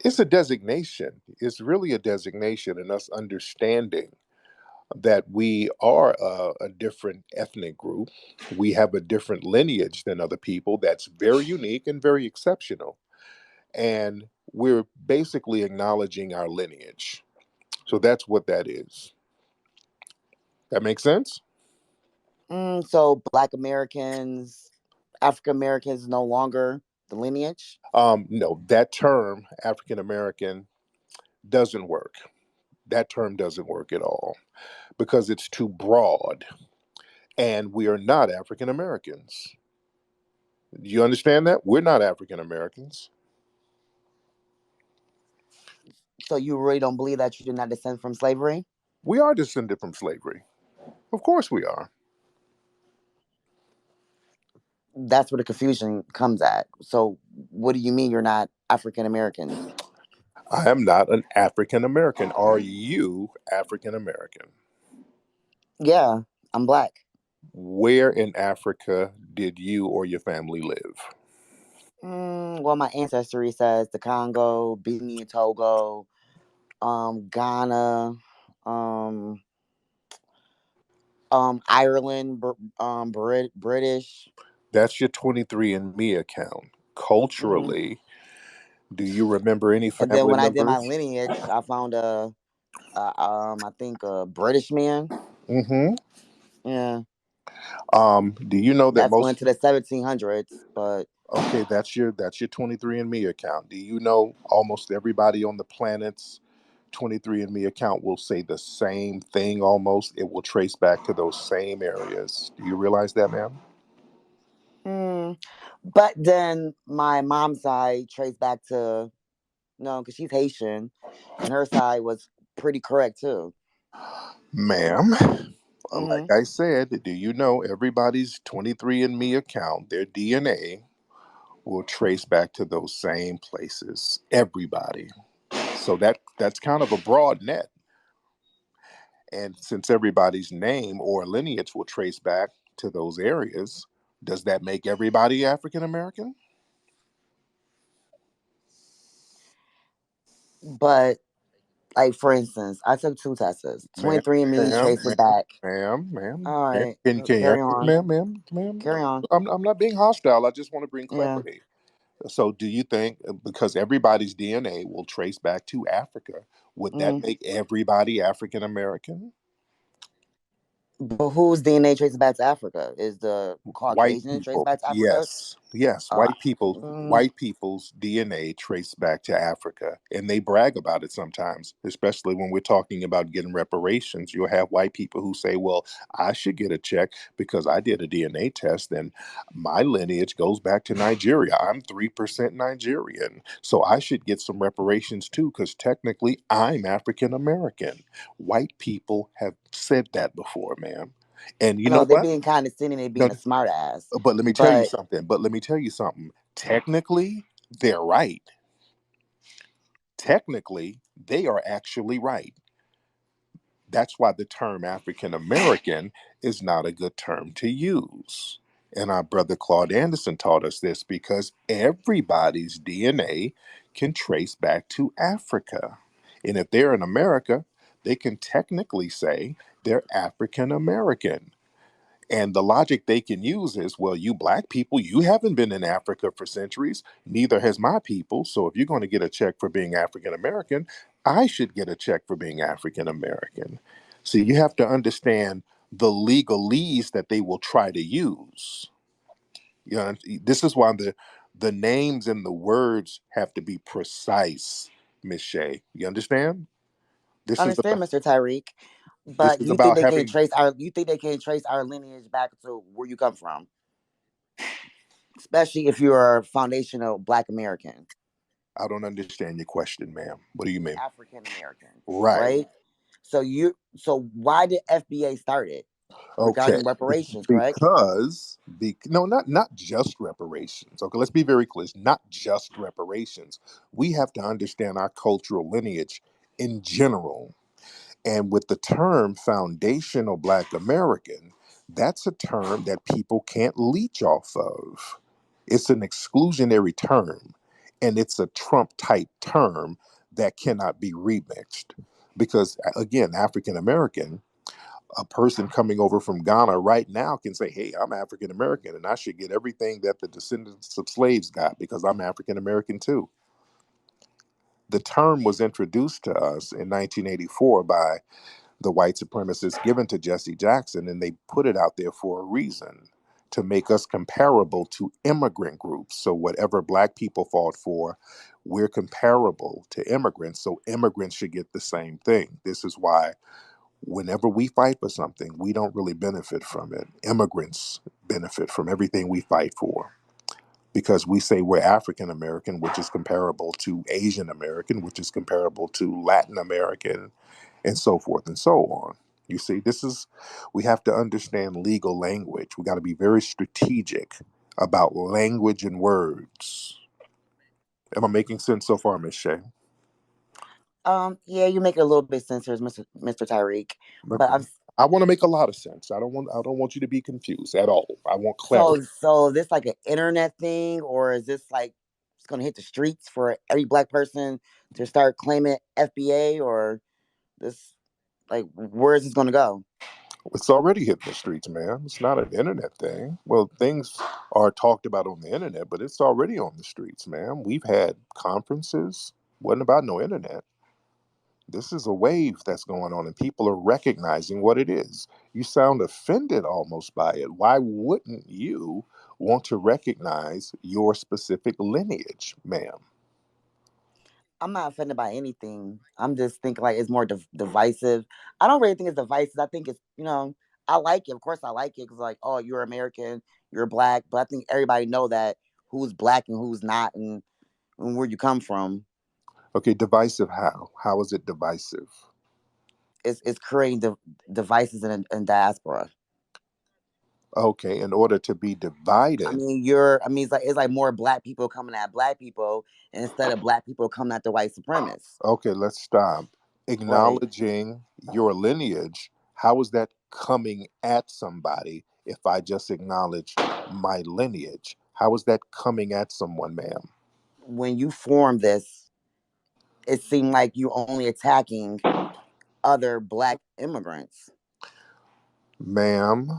It's a designation. It's really a designation, and us understanding that we are a different ethnic group. We have a different lineage than other people that's very unique and very exceptional. And we're basically acknowledging our lineage. So that's what that is. That makes sense? So Black Americans, African Americans, no longer the lineage. No, that term, African American, doesn't work. That term doesn't work at all because it's too broad. And we are not African Americans. Do you understand that? We're not African Americans. So you really don't believe that you did not descend from slavery? We are descended from slavery. Of course we are. That's where the confusion comes at. So what do you mean you're not African Americans? I am not an African American. Are you African American? Yeah, I'm black. Where in Africa did you or your family live? Well, my ancestry says the Congo, Benin, Togo, Ghana, um, Ireland, British. That's your 23andMe account. hmm Culturally, do you remember any And then family when I did my members? lineage, I found I think a British man. Mm-hmm. Yeah, Do you know that that's going most to the 1700s. But okay, that's your 23andMe account. Do you know almost everybody on the planet's 23andMe account will say the same thing almost? It will trace back to those same areas. Do you realize that, ma'am? mm, but then my mom's side traced back to no, because she's Haitian, and her side was pretty correct too. Ma'am, like hmm I said, do you know everybody's 23andMe account, their DNA will trace back to those same places? Everybody. So that's kind of a broad net. And since everybody's name or lineage will trace back to those areas, does that make everybody African American? But like for instance, I took two tests. Ma'am, 23andMe ma'am, traced it back. ma'am. All right, Can you carry answer, on, ma'am? carry on. I'm not being hostile. I just want to bring Yeah. clarity. So, do you think because everybody's DNA will trace back to Africa, would that Mm. make everybody African American? But whose DNA traces back to Africa? Is the White Caucasian trace people, back to Africa? yes, Uh, white people, mm, white people's DNA traced back to Africa, and they brag about it sometimes, especially when we're talking about getting reparations. You'll have white people who say, well, I should get a check because I did a DNA test and my lineage goes back to Nigeria. I'm 3% Nigerian, so I should get some reparations too because technically I'm African American. White people have said that before, ma'am. And you know no, they what? being condescending, they No, being a smart ass. but let me tell you But something. Technically, they're right. Technically, they are actually right. That's why the term African American is not a good term to use. And our brother Claude Anderson taught us this because everybody's DNA can trace back to Africa. And if they're in America, they can technically say they're African American. And the logic they can use is, well, you black people, you haven't been in Africa for centuries. Neither has my people. So if you're going to get a check for being African American, I should get a check for being African American. See, you have to understand the legalese that they will try to use. You know, this is why the names and the words have to be precise, Miss Shay. You understand? This is understand, about Mr. Tyreek. this But is about having. you think they can trace our lineage back to where you come from, especially if you're a foundational Black American, I don't understand your question, ma'am. What do you mean? African American, Right. right? So why did FBA start it Okay. regarding reparations? Correct. No, not just reparations. Okay, let's be very clear. It's not just reparations. We have to understand our cultural lineage in general. And with the term foundational Black American, that's a term that people can't leech off of. It's an exclusionary term. And it's a Trump type term that cannot be remixed. Because again, African American, a person coming over from Ghana right now can say, hey, I'm African American and I should get everything that the descendants of slaves got because I'm African American too. The term was introduced to us in 1984 by the white supremacists given to Jesse Jackson, and they put it out there for a reason, to make us comparable to immigrant groups. So whatever black people fought for, we're comparable to immigrants, so immigrants should get the same thing. This is why whenever we fight for something, we don't really benefit from it. Immigrants benefit from everything we fight for because we say we're African American, which is comparable to Asian American, which is comparable to Latin American, and so forth and so on. You see, we have to understand legal language. We got to be very strategic about language and words. Am I making sense so far, Miss Shay? Yeah, you make it a little bit sense, Mr. Tariq. But Okay. I want to make a lot of sense. I don't want you to be confused at all. I want clarity. so this like an internet thing, or is this like it's gonna hit the streets for every black person to start claiming FBA, or this like where is this gonna go? It's already hitting the streets, man. It's not an internet thing. Well, things are talked about on the internet, but it's already on the streets, man. We've had conferences. Wasn't about no internet. This is a wave that's going on, and people are recognizing what it is. You sound offended almost by it. Why wouldn't you want to recognize your specific lineage, ma'am? I'm not offended by anything. I'm just thinking like it's more divisive. I don't really think it's divisive. I think it's I like it. Of course, I like it because like oh you're American, you're black, but I think everybody know that who's black and who's not, and where you come from. Okay, divisive how? How is it divisive? It's creating devices in diaspora. Okay, in order to be divided. I mean, it's like more black people coming at black people instead of black people coming at the white supremacists. Okay, let's stop. Right. Acknowledging your lineage, how is that coming at somebody if I just acknowledge my lineage? How is that coming at someone, ma'am? When you form this, it seemed like you only attacking other black immigrants. Ma'am,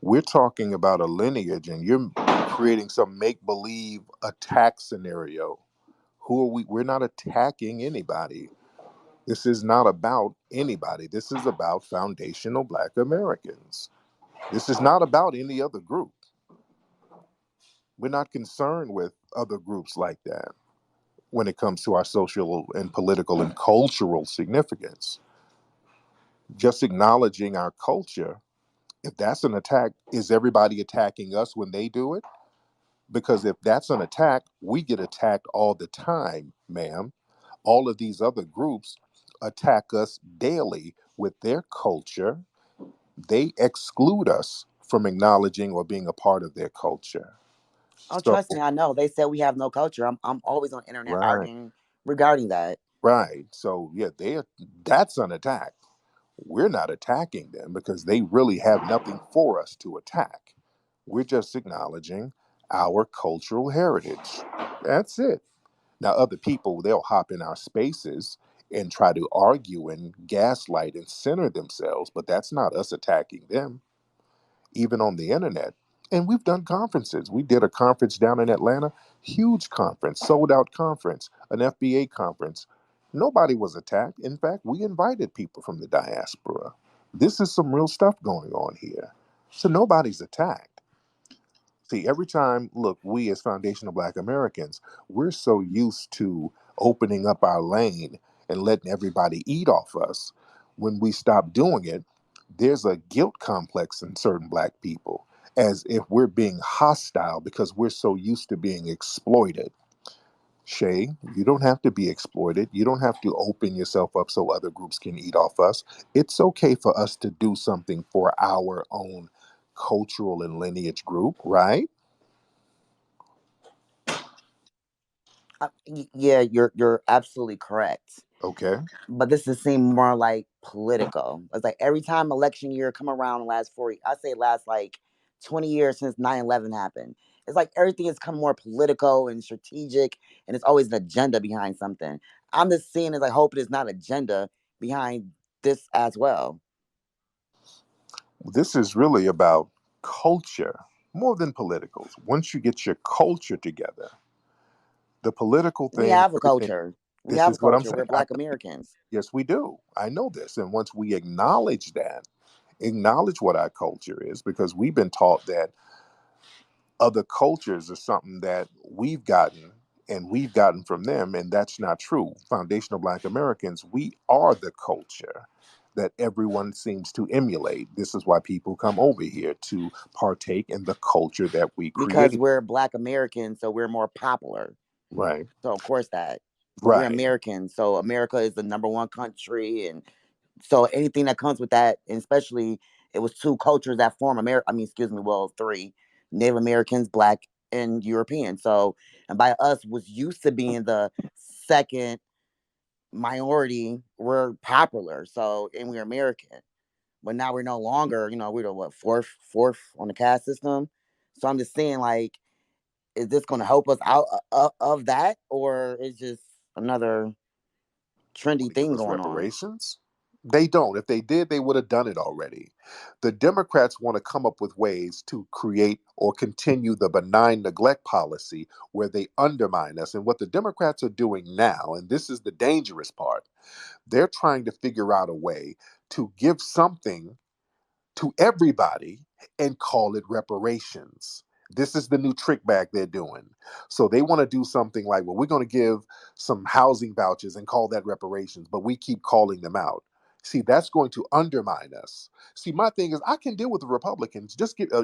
we're talking about a lineage and you're creating some make believe attack scenario. Who are we? We're not attacking anybody. This is not about anybody. This is about foundational black Americans. This is not about any other group. We're not concerned with other groups like that when it comes to our social and political and cultural significance. Just acknowledging our culture, if that's an attack, is everybody attacking us when they do it? Because if that's an attack, we get attacked all the time, ma'am. All of these other groups attack us daily with their culture. They exclude us from acknowledging or being a part of their culture. Oh, So, trust me, I know. They said we have no culture. I'm always on the internet right, arguing regarding that. right. So, yeah, that's an attack. We're not attacking them because they really have nothing for us to attack. We're just acknowledging our cultural heritage. That's it. Now, other people, they'll hop in our spaces and try to argue and gaslight and center themselves, but that's not us attacking them, even on the internet. And we've done conferences. We did a conference down in Atlanta, huge conference, sold out conference, an FBA conference. Nobody was attacked. In fact, we invited people from the diaspora. This is some real stuff going on here. So nobody's attacked. See, every time, look, we as foundational Black Americans, we're so used to opening up our lane and letting everybody eat off us. When we stop doing it, there's a guilt complex in certain Black people, as if we're being hostile because we're so used to being exploited. Shay, you don't have to be exploited. You don't have to open yourself up so other groups can eat off us. It's okay for us to do something for our own cultural and lineage group, right? Yeah, you're absolutely correct. Okay. But this is seem more like political. It's like every time election year come around the last 40, I say last like 20 years since 9/11 happened. It's like everything has come more political and strategic, and it's always an agenda behind something. I'm just seeing as I hope it is not agenda behind this as well. This is really about culture more than politicals. Once you get your culture together, the political We thing, have a everything, culture. We this have a is what I'm culture. saying. We're Black Americans. Yes, we do. I know this. And once we acknowledge that, acknowledge what our culture is, because we've been taught that other cultures is something that we've gotten from them, and that's not true. Foundational Black Americans, we are the culture that everyone seems to emulate. This is why people come over here to partake in the culture that we Because create. we're Black Americans, so we're more popular. Right, So of course that we're right. Americans. So America is the number one country, and so anything that comes with that, and especially it was two cultures that form America. I mean, excuse me, well, three: Native Americans, Black, and European. So, and by us was used to being the second minority. We're popular, so and we're American. But now we're no longer. We're the what fourth on the caste system. So I'm just saying, like, is this going to help us out of that, or is just another Want trendy to give thing us going on? reparations? They don't. If they did, they would have done it already. The Democrats want to come up with ways to create or continue the benign neglect policy where they undermine us. And what the Democrats are doing now, and this is the dangerous part, they're trying to figure out a way to give something to everybody and call it reparations. This is the new trick bag they're doing. So they want to do something like, well, we're going to give some housing vouchers and call that reparations, but we keep calling them out. See, that's going to undermine us. See, my thing is, I can deal with the Republicans.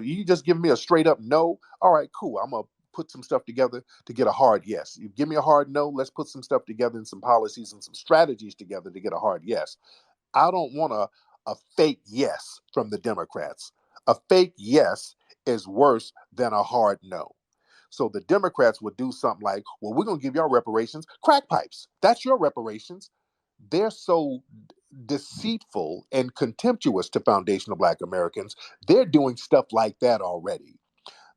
You just give me a straight up no. All right, cool. I'm gonna put some stuff together to get a hard yes. You give me a hard no. Let's put some stuff together and some policies and some strategies together to get a hard yes. I don't want a fake yes from the Democrats. A fake yes is worse than a hard no. So the Democrats would do something like, well, we're going to give y'all reparations, crack pipes. That's your reparations. They're so deceitful and contemptuous to foundational Black Americans. They're doing stuff like that already.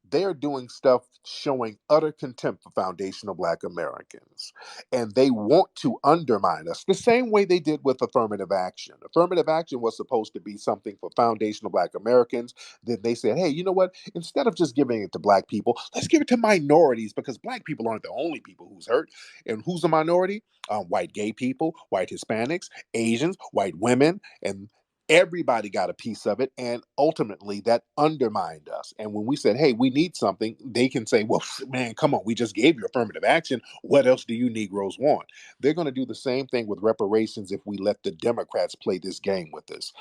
They're doing stuff showing utter contempt for foundational Black Americans. And they want to undermine us the same way they did with affirmative action. Affirmative action was supposed to be something for foundational Black Americans. Then they said, hey, you know what? Instead of just giving it to Black people, let's give it to minorities because Black people aren't the only people who's hurt. And who's a minority? White gay people, white Hispanics, Asians, white women, and everybody got a piece of it, and ultimately that undermined us. And when we said, hey, we need something, they can say, well, man, come on, we just gave you affirmative action, what else do you Negroes want? They're going to do the same thing with reparations if we let the Democrats play this game with us.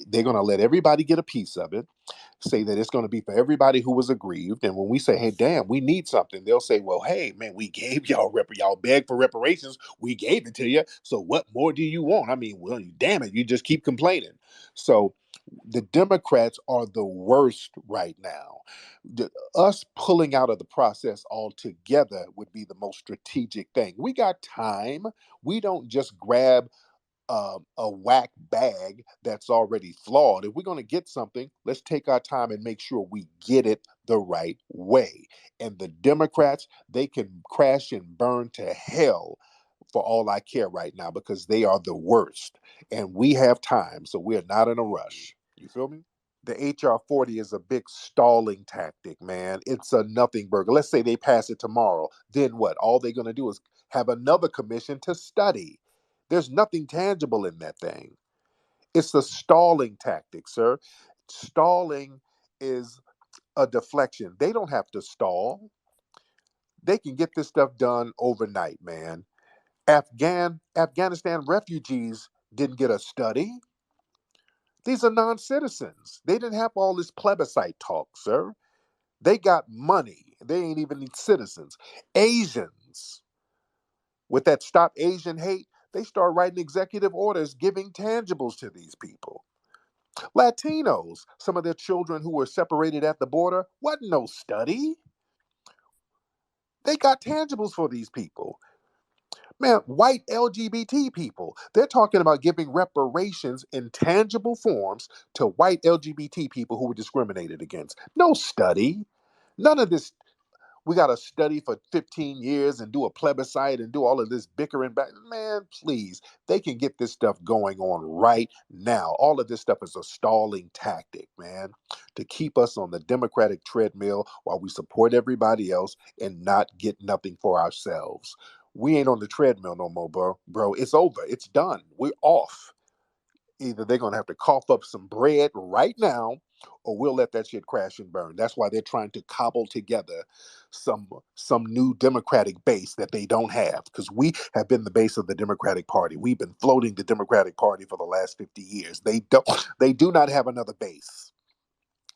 They're going to let everybody get a piece of it, say that it's going to be for everybody who was aggrieved. And when we say, hey, damn, we need something, they'll say, well, hey, man, we gave y'all begged for reparations. We gave it to you. So what more do you want? I mean, well, damn it, you just keep complaining. So the Democrats are the worst right now. Us pulling out of the process altogether would be the most strategic thing. We got time. We don't just grab a whack bag that's already flawed. If we're going to get something, let's take our time and make sure we get it the right way. And the Democrats, they can crash and burn to hell for all I care right now because they are the worst. And we have time, so we're not in a rush. You feel me? The HR 40 is a big stalling tactic, man. It's a nothing burger. Let's say they pass it tomorrow. Then what? All they're going to do is have another commission to study. There's nothing tangible in that thing. It's a stalling tactic, sir. Stalling is a deflection. They don't have to stall. They can get this stuff done overnight, man. Afghanistan refugees didn't get a study. These are non-citizens. They didn't have all this plebiscite talk, sir. They got money. They ain't even citizens. Asians, with that Stop Asian Hate, they start writing executive orders giving tangibles to these people. Latinos, some of their children who were separated at the border, wasn't no study. They got tangibles for these people. Man, white LGBT people, they're talking about giving reparations in tangible forms to white LGBT people who were discriminated against. No study. None of this We got to study for 15 years and do a plebiscite and do all of this bickering back. Man, please, they can get this stuff going on right now. All of this stuff is a stalling tactic, man, to keep us on the Democratic treadmill while we support everybody else and not get nothing for ourselves. We ain't on the treadmill no more, bro. Bro, it's over. It's done. We're off. Either they're going to have to cough up some bread right now, or we'll let that shit crash and burn. That's why they're trying to cobble together some new Democratic base that they don't have, because we have been the base of the Democratic Party. We've been floating the Democratic Party for the last 50 years. They do not have another base.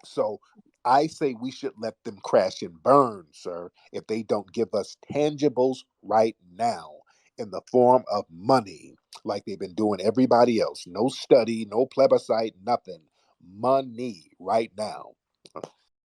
So I say we should let them crash and burn, sir, if they don't give us tangibles right now in the form of money, like they've been doing everybody else. No study, no plebiscite, nothing. Money right now.